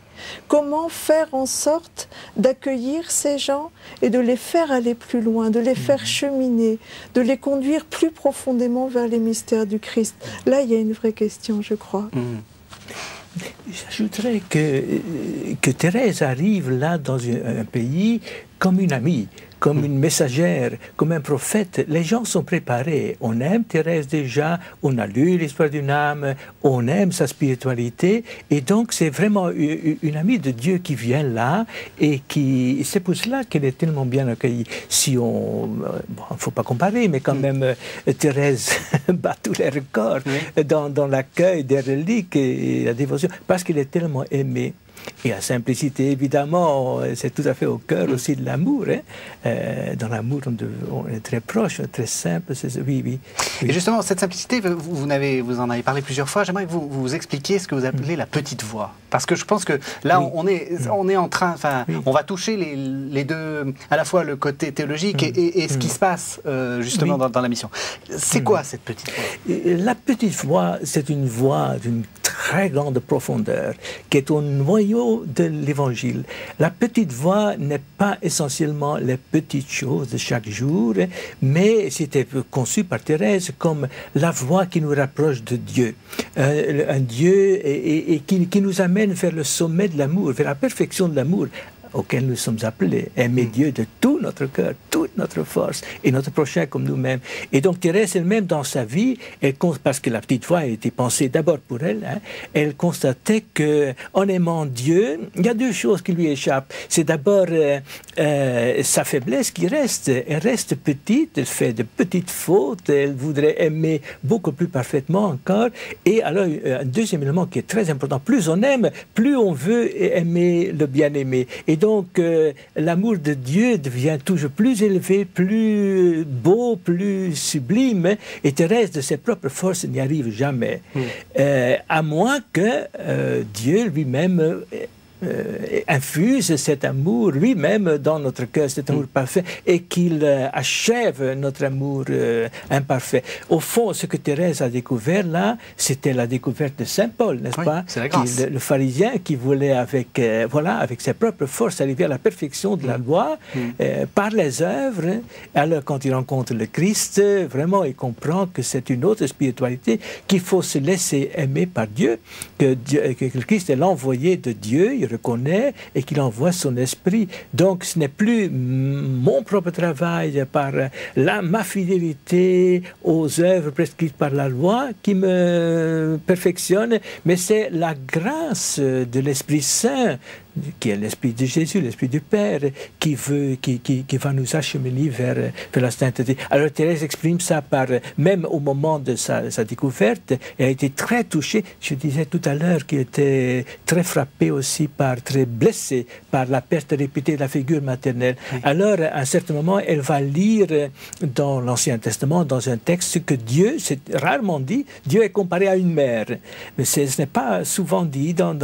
Comment faire en sorte d'accueillir ces gens et de les faire aller plus loin, de les faire cheminer, de les conduire plus profondément vers les mystères du Christ? Là, il y a une vraie question, je crois. J'ajouterais que Thérèse arrive là dans un pays comme une amie, comme une messagère, comme un prophète. Les gens sont préparés. On aime Thérèse déjà, on a lu l'histoire d'une âme, on aime sa spiritualité, et donc c'est vraiment une amie de Dieu qui vient là, et c'est pour cela qu'elle est tellement bien accueillie. Si on... Bon, il ne faut pas comparer, mais quand même, Thérèse bat tous les records dans l'accueil des reliques et la dévotion, parce qu'elle est tellement aimée. Et la simplicité, évidemment, c'est tout à fait au cœur aussi de l'amour. Hein. Dans l'amour, on est très proche, très simple. Oui, oui, oui. Et justement, cette simplicité, vous en avez parlé plusieurs fois. J'aimerais que vous expliquiez ce que vous appelez la petite voix. Parce que je pense que là, on est en train, on va toucher les deux, à la fois le côté théologique et ce qui se passe justement dans la mission. C'est quoi cette petite voix? La petite voix, c'est une voix d'une très grande profondeur, qui est au noyau de l'Évangile. La petite voix n'est pas essentiellement les petites choses de chaque jour, mais c'était conçu par Thérèse comme la voix qui nous rapproche de Dieu. Un Dieu et qui nous amène vers le sommet de l'amour, vers la perfection de l'amour auquel nous sommes appelés, aimer Dieu de tout notre cœur, toute notre force, et notre prochain comme nous-mêmes. Et donc Thérèse elle-même dans sa vie, parce que la petite voix a été pensée d'abord pour elle, hein, elle constatait qu'en aimant Dieu, il y a deux choses qui lui échappent. C'est d'abord sa faiblesse qui reste. Elle reste petite, elle fait de petites fautes, elle voudrait aimer beaucoup plus parfaitement encore. Et alors, un deuxième élément qui est très important, plus on aime, plus on veut aimer le bien-aimé. Et donc, l'amour de Dieu devient toujours plus élevé, plus beau, plus sublime. Et Thérèse, de ses propres forces, n'y arrive jamais. À moins que Dieu lui-même infuse cet amour lui-même dans notre cœur, cet amour parfait, et qu'il achève notre amour imparfait. Au fond, ce que Thérèse a découvert là, c'était la découverte de Saint Paul, n'est-ce pas? C'est la grâce. Le pharisien qui voulait avec ses propres forces arriver à la perfection de la loi par les œuvres. Alors quand il rencontre le Christ, vraiment il comprend que c'est une autre spiritualité, qu'il faut se laisser aimer par Dieu, que le Christ est l'envoyé de Dieu, il reconnaît, et qu'il envoie son esprit. Donc ce n'est plus mon propre travail par ma fidélité aux œuvres prescrites par la loi qui me perfectionne, mais c'est la grâce de l'Esprit Saint, qui est l'Esprit de Jésus, l'Esprit du Père, qui va nous acheminer vers la sainteté. Alors Thérèse exprime ça même au moment de sa découverte, elle a été très touchée. Je disais tout à l'heure qu'elle était très frappée aussi, très blessée par la perte répétée de la figure maternelle. Oui. Alors, à un certain moment, elle va lire dans l'Ancien Testament, dans un texte, que Dieu, c'est rarement dit, Dieu est comparé à une mère. Mais ce n'est pas souvent dit dans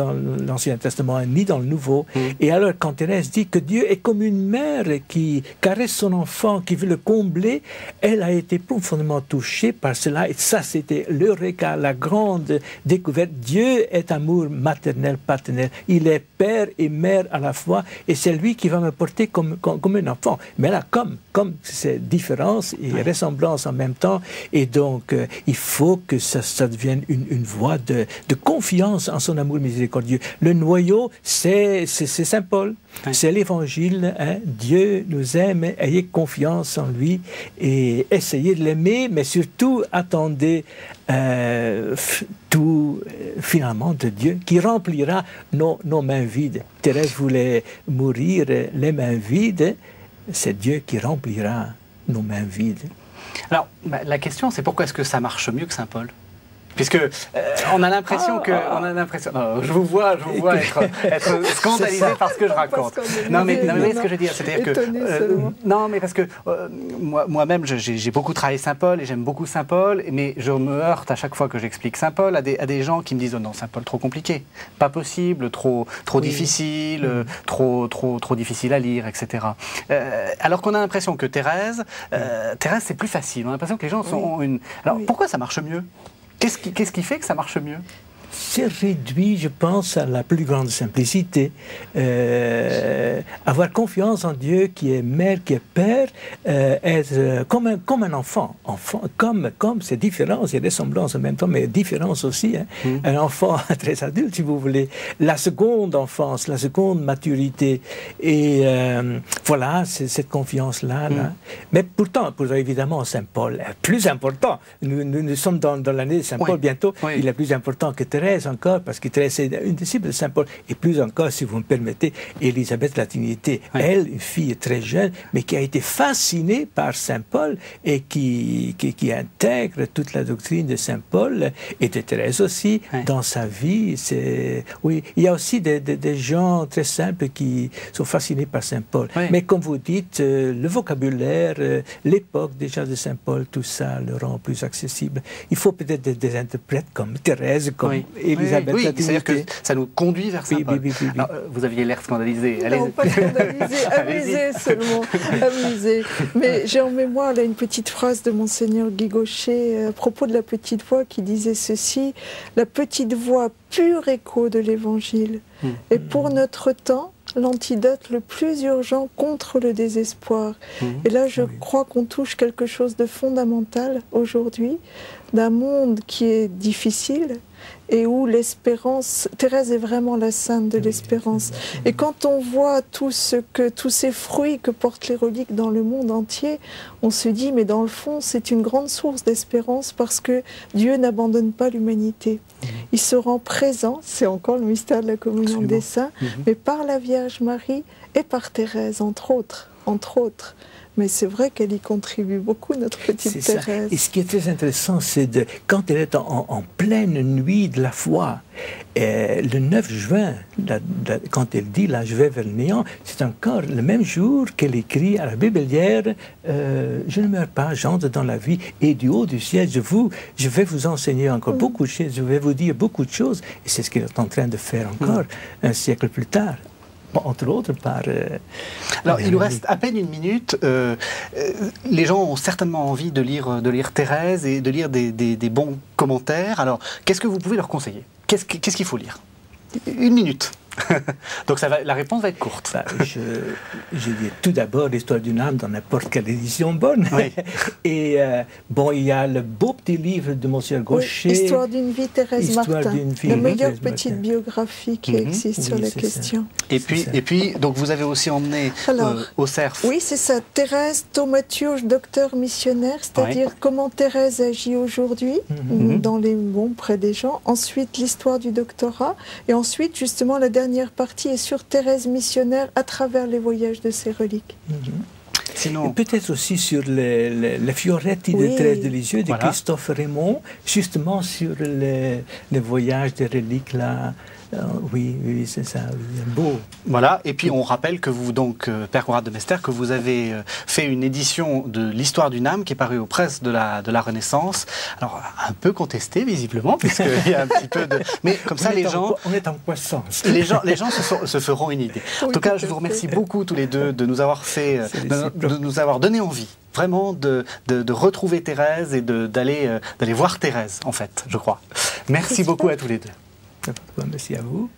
l'Ancien Testament, ni dans le Nouveau. Et alors, quand Thérèse dit que Dieu est comme une mère qui caresse son enfant, qui veut le combler, elle a été profondément touchée par cela. Et ça, c'était l'eureka, la grande découverte. Dieu est amour maternel, paternel. Il est père et mère à la fois. Et c'est lui qui va me porter comme un enfant. Mais là, comme c'est différence et ressemblance en même temps. Et donc, il faut que ça devienne une voie de confiance en son amour miséricordieux. Le noyau, c'est Saint Paul, c'est l'Évangile. Hein? Dieu nous aime, ayez confiance en lui et essayez de l'aimer, mais surtout attendez tout finalement de Dieu qui remplira nos mains vides. Thérèse voulait mourir les mains vides, c'est Dieu qui remplira nos mains vides. Alors, la question, c'est pourquoi est-ce que ça marche mieux que Saint Paul ? Puisque on a l'impression que, je vous vois être scandalisé par ce que je raconte. Non mais ce que je veux dire, c'est-à-dire que non mais parce que moi-même j'ai beaucoup travaillé Saint Paul et j'aime beaucoup Saint Paul, mais je me heurte à chaque fois que j'explique Saint Paul à des gens qui me disent oh non, Saint Paul trop compliqué, pas possible, trop difficile, trop difficile à lire, etc. Alors qu'on a l'impression que Thérèse c'est plus facile. On a l'impression que les gens ont une. Alors pourquoi ça marche mieux ? Qu'est-ce qui fait que ça marche mieux ? s'est réduit, je pense, à la plus grande simplicité. Avoir confiance en Dieu qui est mère, qui est père, être comme un enfant. Comme c'est différent, c'est ressemblance en même temps, mais différence aussi. Hein. Un enfant très adulte, si vous voulez. La seconde enfance, la seconde maturité. Et voilà, c'est cette confiance-là. Là. Mais pourtant, évidemment, Saint Paul est plus important. Nous sommes dans l'année de Saint Paul bientôt. Oui. Il est plus important que Thérèse encore, parce que Thérèse est une disciple de Saint Paul. Et plus encore, si vous me permettez, Élisabeth la Trinité. Oui. Elle, une fille très jeune, mais qui a été fascinée par Saint Paul et qui intègre toute la doctrine de Saint Paul et de Thérèse aussi dans sa vie. Oui, il y a aussi des gens très simples qui sont fascinés par Saint Paul. Oui. Mais comme vous dites, le vocabulaire, l'époque déjà de Saint Paul, tout ça le rend plus accessible. Il faut peut-être des interprètes comme Thérèse, comme Élisabeth. Oui, c'est-à-dire que ça nous conduit vers Saint Paul. Oui. Alors, vous aviez l'air scandalisé. Non, pas scandalisé, amusé seulement, amusé. Mais j'ai en mémoire là, une petite phrase de Monseigneur Guy Gaucher à propos de la petite voix qui disait ceci: la petite voix, pur écho de l'Évangile, est pour notre temps l'antidote le plus urgent contre le désespoir. Et là, je crois qu'on touche quelque chose de fondamental aujourd'hui, d'un monde qui est difficile et où l'espérance, Thérèse est vraiment la sainte de l'espérance. Et quand on voit tous ces fruits que portent les reliques dans le monde entier, on se dit, mais dans le fond, c'est une grande source d'espérance parce que Dieu n'abandonne pas l'humanité. Il se rend présent, c'est encore le mystère de la communion des saints, mais par la Vierge Marie et par Thérèse, entre autres. Mais c'est vrai qu'elle y contribue beaucoup, notre petite Thérèse. Et ce qui est très intéressant, c'est quand elle est en pleine nuit de la foi, le 9 juin, quand elle dit « là, je vais vers le néant », c'est encore le même jour qu'elle écrit à la Bébélière « je ne meurs pas, j'entre dans la vie, et du haut du ciel, je vais vous enseigner encore beaucoup de choses, je vais vous dire beaucoup de choses ». Et c'est ce qu'elle est en train de faire encore un siècle plus tard. Entre autres par... Alors, il nous reste à peine une minute. Les gens ont certainement envie de lire Thérèse et de lire des bons commentaires. Alors, qu'est-ce que vous pouvez leur conseiller? Qu'est-ce qu'il faut lire? Une minute. Donc la réponse va être courte. Je dis tout d'abord l'histoire d'une âme dans n'importe quelle édition bonne. Oui. Et il y a le beau petit livre de Monsieur Gaucher. Oui, Histoire d'une vie, Thérèse Martin. La meilleure petite biographie qui existe sur la question. Et puis, donc vous avez aussi emmené au CERF. Oui, c'est ça. Thérèse Thaumaturge, docteur missionnaire, c'est-à-dire comment Thérèse agit aujourd'hui près des gens. Ensuite, l'histoire du doctorat. Et ensuite, justement, la dernière partie est sur Thérèse missionnaire à travers les voyages de ses reliques. Sinon... Peut-être aussi sur les Fioretti de Thérèse de Lisieux, de Christophe Raymond, justement sur les voyages des reliques là. Oui, c'est ça, beau. Voilà, et puis on rappelle que vous, donc, Père Conrad de Mester, que vous avez fait une édition de l'histoire d'une âme qui est parue aux presses de la Renaissance. Alors, un peu contestée, visiblement, puisqu'il y a un petit peu de... Mais comme ça, les gens... On est en croissance. Les gens se feront une idée. En tout cas, je vous remercie beaucoup, tous les deux, de nous avoir fait... de nous avoir donné envie. Vraiment de retrouver Thérèse et d'aller voir Thérèse, en fait, je crois. Merci beaucoup à tous les deux. Merci à vous.